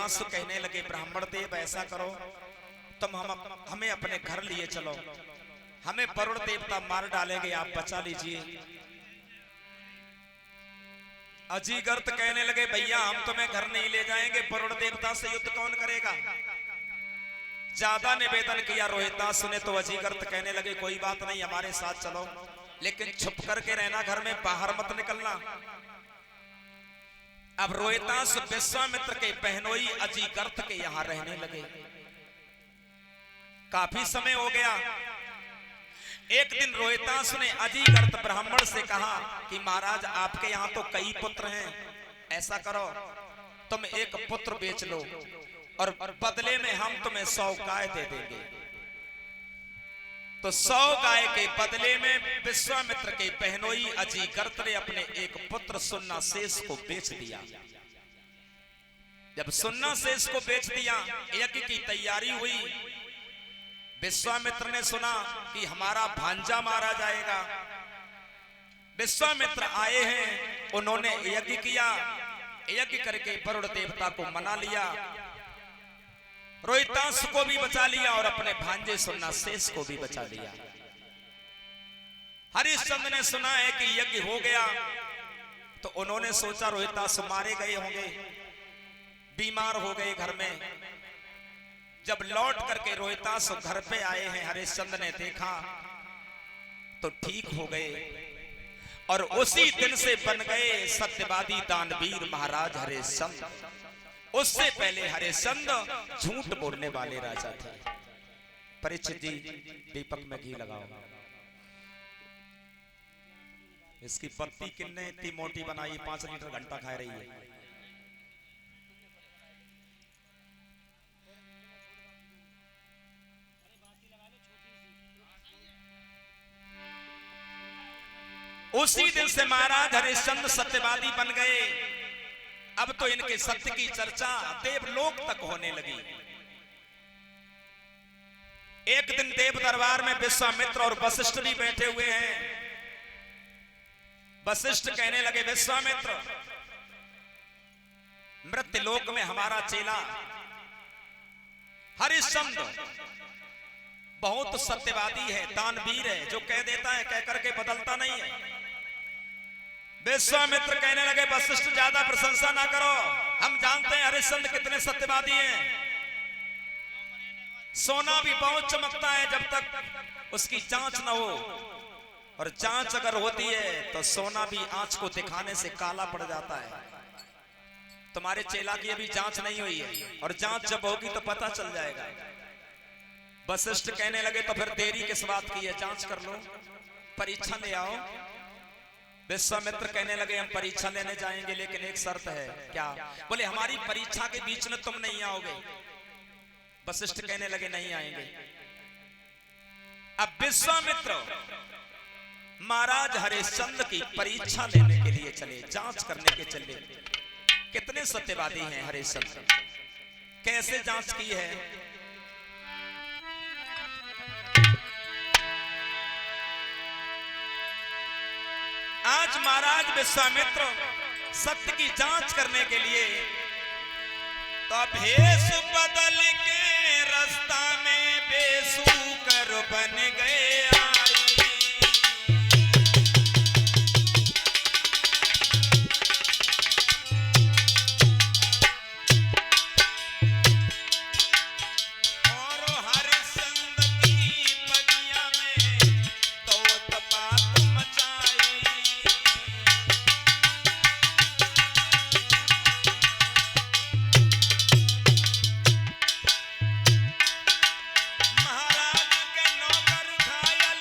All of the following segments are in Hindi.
रोहितास कहने लगे ब्राह्मण देव ऐसा करो, तुम हमें अपने घर लिए चलो, हमें वरुण देवता मार डालेंगे, आप बचा लीजिए। अजीगर्त कहने लगे भैया हम तुम्हें घर नहीं ले जाएंगे, वरुण देवता से युद्ध कौन करेगा। ज्यादा निवेदन किया रोहितास ने तो अजीगर्त कहने लगे कोई बात नहीं, हमारे साथ चलो, लेकिन छुप करके रहना, घर में बाहर मत निकलना। अब रोहितास विश्वामित्र के बहनोई अजीगर्त के यहां रहने लगे। काफी समय हो गया। एक दिन रोहितास ने अजीगर्त ब्राह्मण से कहा कि महाराज आपके यहाँ तो कई पुत्र हैं, ऐसा करो तुम एक पुत्र बेच लो और बदले में हम तुम्हें 100 गाय दे देंगे। तो 100 गाय के बदले में विश्वामित्र के बहनोई अजीगर्त ने अपने एक पुत्र सुन्नासेस को बेच दिया। जब सुन्नासेस को बेच दिया, यज्ञ की तैयारी हुई। विश्वामित्र ने सुना कि हमारा भांजा मारा जाएगा। विश्वामित्र आए हैं, उन्होंने यज्ञ किया, यज्ञ करके वरुण देवता को मना लिया, रोहितास को भी बचा लिया और अपने भांजे सुन्नासेस को भी बचा लिया। हरिश्चंद्र ने सुना है कि यज्ञ हो गया, तो उन्होंने सोचा रोहितास मारे गए होंगे, बीमार हो गए घर में। जब लौट करके रोहितास घर पे आए हैं, हरिश्चंद्र ने देखा तो ठीक हो गए और उसी दिन से बन गए सत्यवादी दानवीर महाराज हरिश्चंद्र। उससे पहले हरिश्चंद्र झूठ बोलने वाले राजा थे। परीक्षित जी दीपक में घी लगाओ। इसकी पत्ती किन्ने इतनी मोटी बनाई, 5 लीटर घंटा खा रही है। उसी दिन से महाराज हरिश्चंद्र सत्यवादी बन गए। अब तो इनके सत्य की चर्चा देवलोक तक होने लगी। एक दिन देव दरबार में विश्वामित्र और वशिष्ठ भी बैठे हुए हैं। वशिष्ठ कहने लगे विश्वामित्र, मृत्युलोक में हमारा चेला हरिश्चंद्र बहुत सत्यवादी है, दानवीर है, जो कह देता है कह करके बदलता नहीं है। विश्वामित्र कहने लगे वशिष्ठ ज्यादा प्रशंसा ना करो, हम जानते हैं हरिश्चंद्र कितने सत्यवादी हैं। सोना भी बहुत चमकता है जब तक उसकी जांच न हो, और जांच अगर होती है तो सोना भी आंच को दिखाने से काला पड़ जाता है। तुम्हारे चेला की अभी जांच नहीं हुई है, और जांच जब होगी तो पता चल जाएगा। वशिष्ठ कहने लगे तो फिर देरी किस बात की है, जांच कर लो, परीक्षा ले आओ। विश्वामित्र कहने लगे हम परीक्षा लेने जाएंगे, लेकिन एक शर्त है। क्या? बोले हमारी परीक्षा के बीच में तुम नहीं आओगे। वशिष्ठ कहने लगे नहीं आएंगे। अब विश्वामित्र महाराज हरिश्चंद्र की परीक्षा लेने के लिए चले, जांच करने के चले। कितने सत्यवादी हैं हरिश्चंद्र, कैसे जांच की है। आज महाराज विश्वामित्र सत्य की जांच करने के लिए तो भेष बदल के रास्ता में बेसूकर बन गए महाराज के नौकर उठाया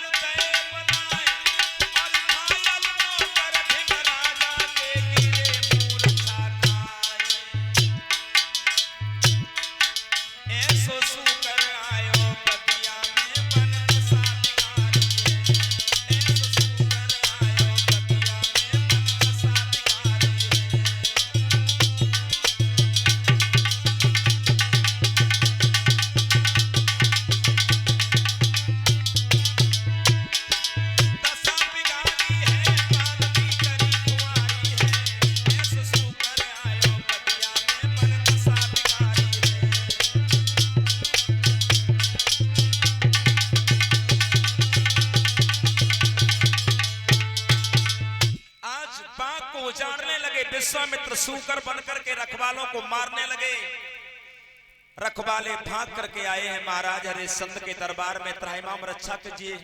लगे, विश्वामित्र सूकर बनकर के रखवालों को मारने लगे। रखवाले भाग करके आए हैं महाराज हरिश्चंद्र के दरबार में, त्राहिमाम रक्षा कीजिए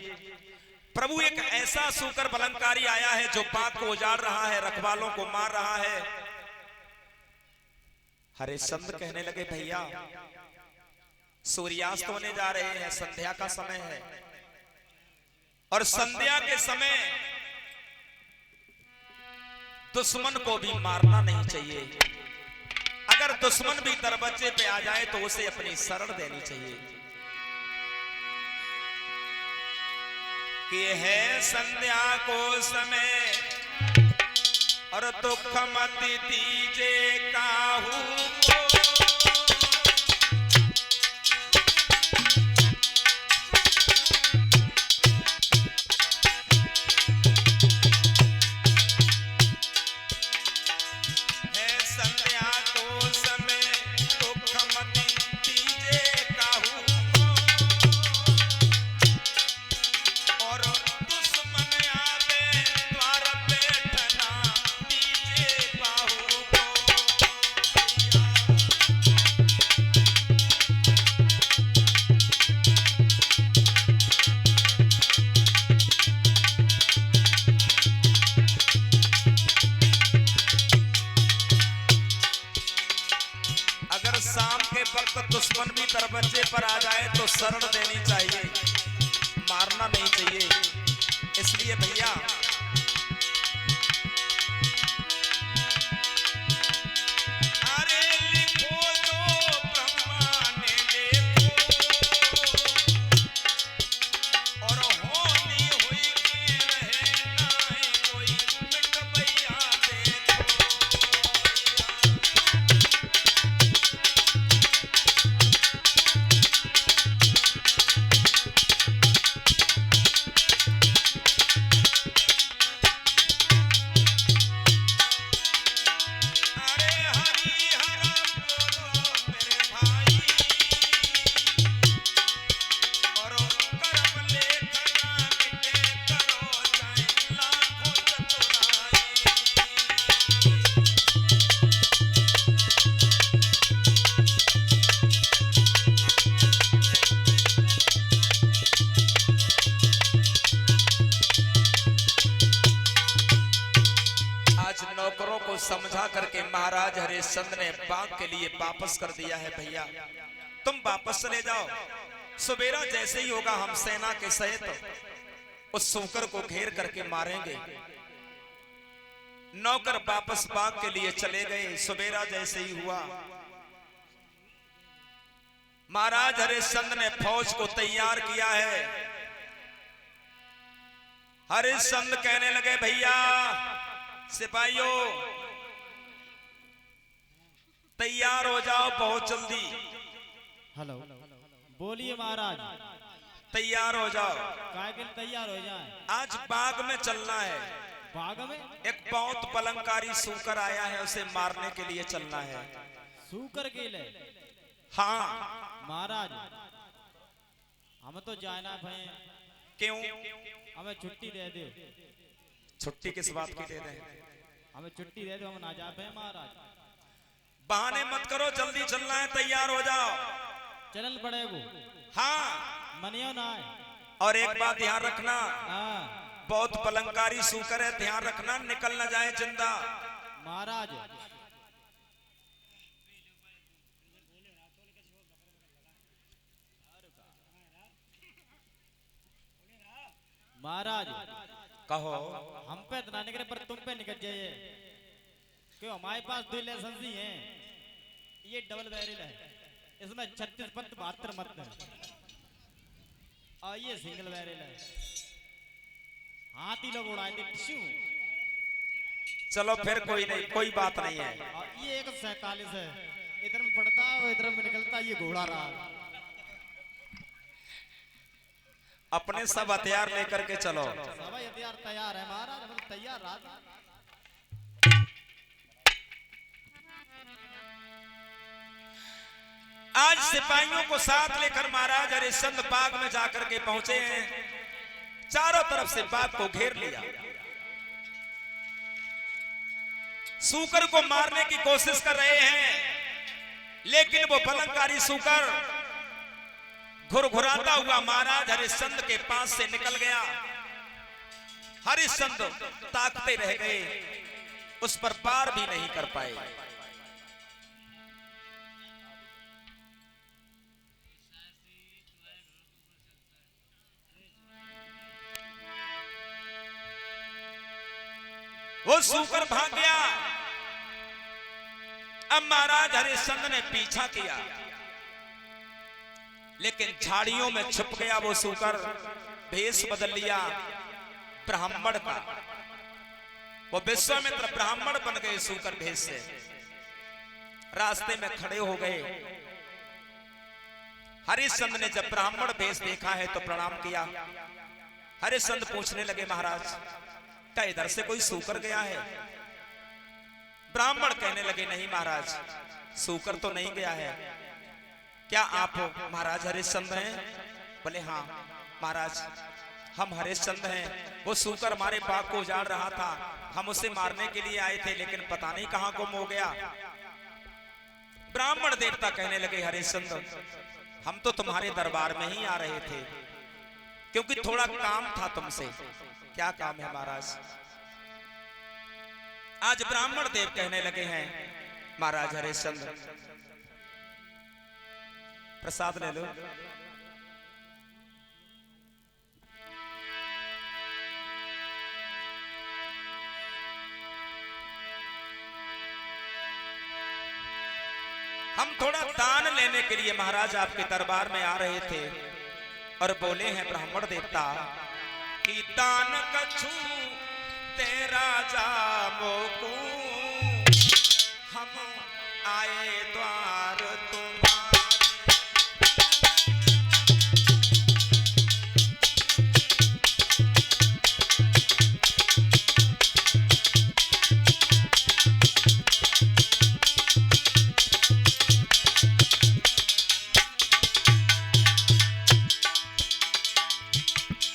प्रभु। एक ऐसा सूकर बलंकारी आया है जो बाग को उजाड़ रहा है, रखवालों को मार रहा है। हरिश्चंद्र कहने लगे भैया सूर्यास्त होने जा रहे हैं, संध्या का समय है, और संध्या के समय दुश्मन को भी मारना नहीं चाहिए। अगर दुश्मन भी दरवाजे पे आ जाए तो उसे अपनी शरण देनी चाहिए। कि है संध्या को समय और दुख मत दीजे काहू को। दुश्मन भी दरवाजे पर आ जाए तो शरण देनी चाहिए, मारना नहीं चाहिए। इसलिए भैया अरे लिखो जो ब्रह्मा ने लिखो और होनी हुई के रहे ना कोई मिट भैया देखो। नौकरों को समझा करके महाराज हरिश्चंद्र ने बाग के लिए वापस कर दिया है। भैया तुम वापस चले जाओ, सवेरा जैसे ही होगा हम सेना के सहित उस सूकर को घेर करके मारेंगे। नौकर वापस बाग के लिए चले गए। सवेरा जैसे ही हुआ महाराज हरिश्चंद्र ने फौज को तैयार किया है। हरिश्चंद्र कहने लगे भैया सिपाहियों तैयार हो जाओ बहुत जल्दी। हेलो बोलिए महाराज। तैयार हो जाओ। काय के लिए तैयार हो जाए? आज बाग में चलना है। बाग में एक बहुत पलंकारी सूकर आया है, उसे मारने के लिए चलना है। सूकर के लिए? हाँ महाराज हम तो जाना भाई। क्यों? हमें छुट्टी दे दो। छुट्टी किस बात की दे दें? हमें छुट्टी दे दो, हम ना जा पाए महाराज। बहाने मत करो, जल्दी चलना है, तैयार हो जाओ। चलल पड़ेगो। हाँ मनियो ना है। और एक बात ध्यान रखना, हाँ बहुत पलंकारी सूकर है, ध्यान रखना निकल ना जाए जिंदा। महाराज महाराज कहो। हम पे तो ना निकले पर तुम पे निकल जाइए। क्यों? हमारे पास 2 लाइसेंस ही हैं। ये डबल बैरल है, इसमें 36 पंत 72 मत है, और ये सिंगल बैरल है। हाथी लोग उड़ाए थे टिश्यू। चलो फिर कोई नहीं, कोई बात नहीं है। और ये 147 है, इधर में पड़ता है इधर में निकलता। ये घोड़ा रहा। अपने सब हथियार लेकर के चलो। सब हथियार तैयार है महाराज, हम तैयार रहा। आज सिपाहियों को साथ लेकर महाराज हरिश्चंद्र बाग में जाकर के पहुंचे हैं। चारों तरफ से बाग को घेर लिया। सूकर को मारने की कोशिश कर रहे हैं, लेकिन वो बलंकारी सूकर घुरघुराता हुआ महाराज हरिश्चंद्र के पास से निकल गया। हरिश्चंद्र ताकते रह गए, उस पर पार भी नहीं कर पाए। वो सूकर भाग गया। अब महाराज हरिश्चंद्र ने पीछा किया, लेकिन झाड़ियों में छुप गया वो सूकर। भेष बदल लिया ब्राह्मण का, वो विश्वामित्र ब्राह्मण बन गए सूकर भेष से। रास्ते में खड़े हो गए। हरिश्चंद्र ने जब ब्राह्मण भेष देखा है तो प्रणाम किया। हरिश्चंद्र पूछने लगे, महाराज क्या इधर से कोई सूकर गया है? ब्राह्मण कहने लगे, नहीं महाराज, सूकर तो नहीं गया है। क्या आप महाराज हरिश्चंद्र हैं? बोले हाँ महाराज, हम हरिश्चंद्र हैं। वो सूकर हमारे बाग को उजाड़ रहा था, हम उसे मारने के लिए आए थे, लेकिन पता नहीं कहां गुम हो गया। ब्राह्मण देवता कहने लगे, हरिश्चंद्र हम तो तुम्हारे दरबार में ही आ रहे थे, क्योंकि थोड़ा काम था तुमसे। क्या काम है महाराज? आज ब्राह्मण देव कहने लगे हैं, महाराज हरिश्चंद्र प्रसाद ले लो। हम थोड़ा दान लेने के लिए महाराज आपके दरबार में आ रहे थे, और बोले हैं ब्राह्मण देवता कि दान कछु तेरा जामो को, हम आए द्वार तुम्हारे।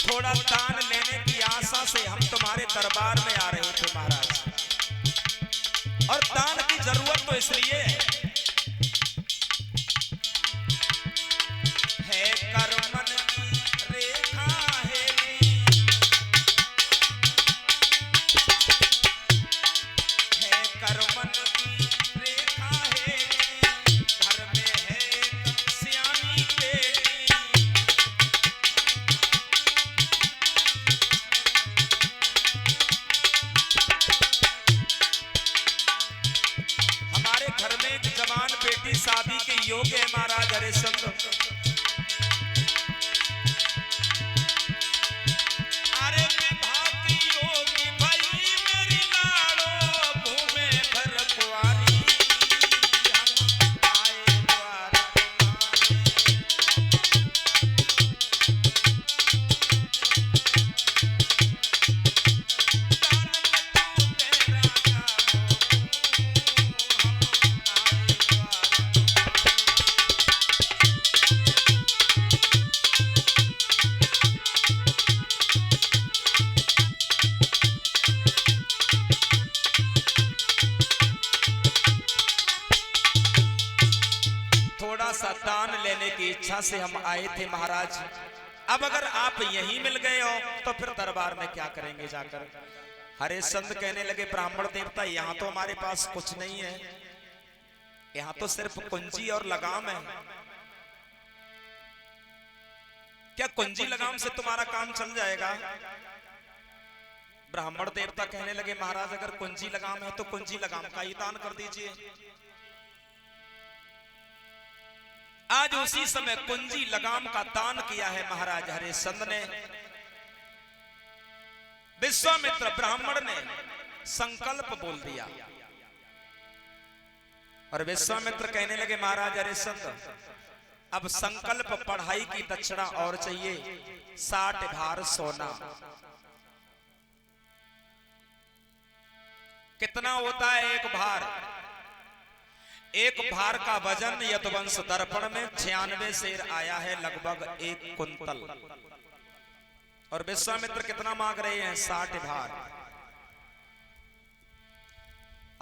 थोड़ा दान लेने की आशा से हम तुम्हारे दरबार में आ रहे थे महाराज, और दान की जरूरत तो इसलिए है कर्मन की रेखा है, कर्मन की रेखा है, घर में है सियानी बेटी। बेटी शादी के योग्य है महाराज हरिश्चंद्र। अरे भाती योगी भाई मेरी लाड़ो, भूमे भर कुआरी, हम आए द्वार दान लेने की इच्छा से हम आए थे महाराज। अब अगर आप यहीं मिल गए हो तो फिर दरबार में क्या करेंगे जाकर? हरिश्चंद्र कहने लगे, ब्राह्मण देवता यहाँ तो हमारे पास कुछ नहीं है, यहाँ तो सिर्फ कुंजी और लगाम है। क्या कुंजी लगाम से तुम्हारा काम चल जाएगा? ब्राह्मण देवता कहने लगे, महाराज अगर कुंजी लगाम है तो कुंजी लगाम का ही दान कर दीजिए। आज उसी समय कुंजी लगाम का दान किया है महाराज हरिश्चंद्र ने। विश्वामित्र ब्राह्मण ने संकल्प बोल दिया, और विश्वामित्र कहने लगे, महाराज हरिश्चंद्र अब संकल्प पढ़ाई की दक्षिणा और चाहिए, 60 भार सोना। कितना होता है एक भार? एक भार का वजन यदुवंश दर्पण में 96 शेर आया है, लगभग 1 कुंतल। और विश्वामित्र कितना मांग रहे हैं? 60 भार।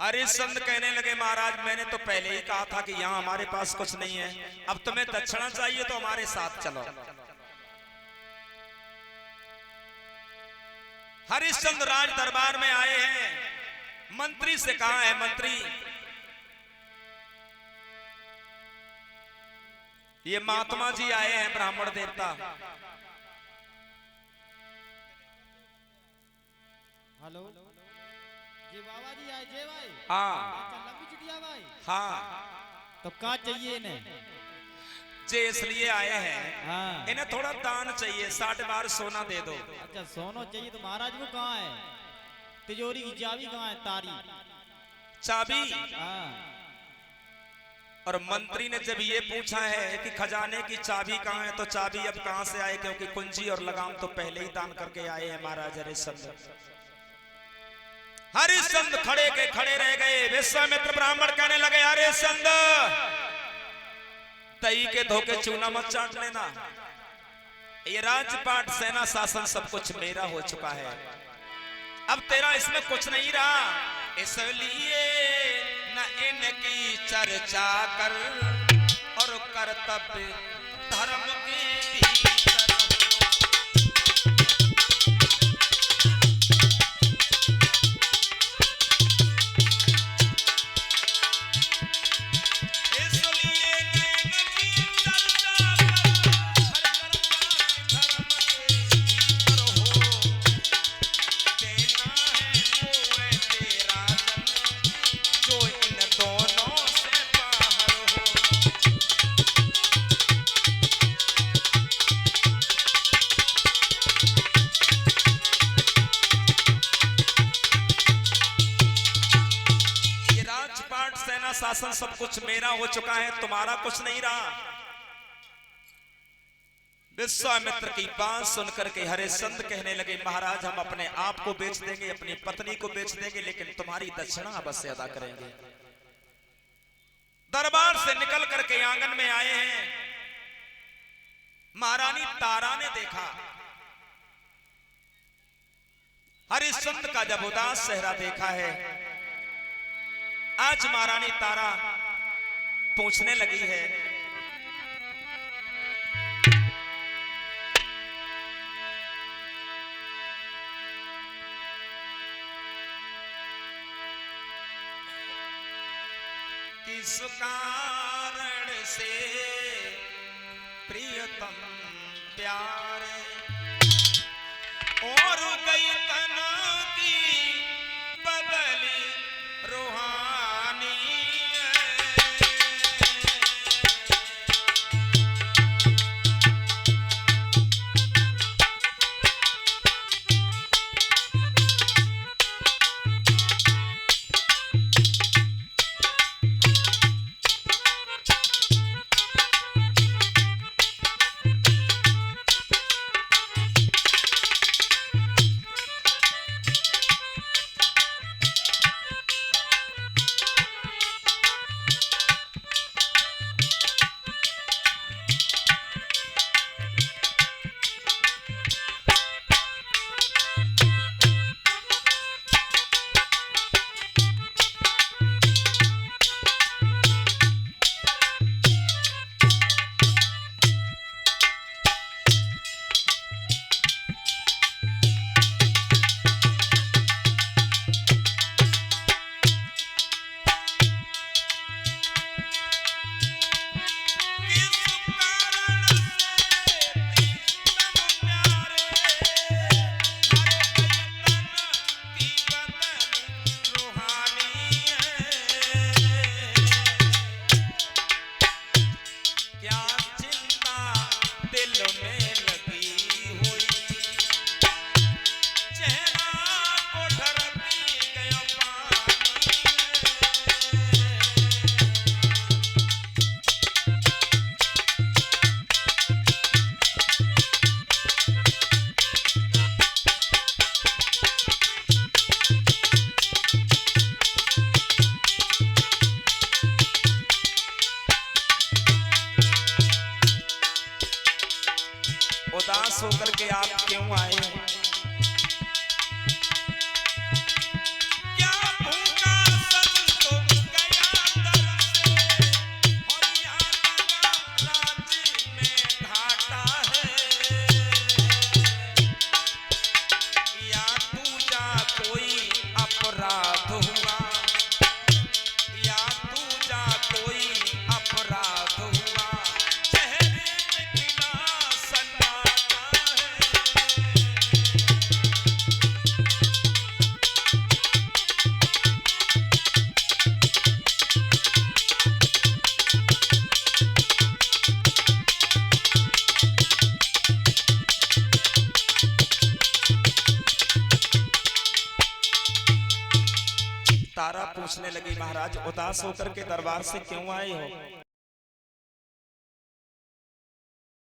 हरिश्चंद्र कहने लगे महाराज मैंने तो पहले ही कहा था कि यहाँ हमारे पास कुछ नहीं है, अब तुम्हें दक्षिणा चाहिए तो हमारे साथ चलो। हरिश्चंद्र राज दरबार में आए हैं, मंत्री से कहा है मंत्री ये महात्मा जी आए हैं ब्राह्मण देवता। हेलो जी बाबा जी आए जे भाई। हाँ लंबी चिटिया भाई। हाँ तो क्या चाहिए इन्हें? जे इसलिए आए हैं हाँ। इन्हें थोड़ा दान चाहिए, 60 बार सोना दे दो। अच्छा सोना चाहिए तो महाराज वो कहाँ है? तिजोरी की चाबी कहाँ है? तारी चाबी। हाँ। और मंत्री ने जब ये पूछा है कि खजाने की चाबी कहाँ है तो चाबी अब कहां से आए, क्योंकि कुंजी और लगाम तो पहले ही दान करके आए हैं महाराज हरिश्चंद्र। हरिश्चंद्र खड़े के खड़े रह गए। विश्वामित्र ब्राह्मण कहने लगे हरिश्चंद्र तई के धोखे चूना मत चाट लेना, ये राजपाट सेना शासन सब कुछ मेरा हो चुका है, अब तेरा इसमें कुछ नहीं रहा, इसलिए न इनकी चर्चा कर और कर्तव्य धर्म के भीतर हो। इसलिए न इनकी चर्चा कर हर कर्तव्य धर्म के भीतर हो। देना है मोए तेरा जन्म जो इन दोनों से बाहर हो। ये राजपाट सेना शासन सब कुछ मेरा हो चुका है, तुम्हारा कुछ नहीं रहा। विश्वामित्र की बात सुनकर के हरिश्चंद्र कहने लगे महाराज हम अपने आप को बेच देंगे, अपनी पत्नी को बेच देंगे, लेकिन तुम्हारी दक्षिणा अवश्य अदा करेंगे। दरबार से निकल करके आंगन में आए हैं। महारानी तारा ने देखा हरिश्चंद्र का जब उदास चेहरा देखा है, आज महारानी तारा पूछने लगी है किस कारण से प्रियतम प्यारे और गई तन की बदली रूहानी। उदास होकर के आप क्यों आए? क्या भूखा सब तारा पूछने लगी महाराज उदास होकर के दरबार से क्यों आए हो?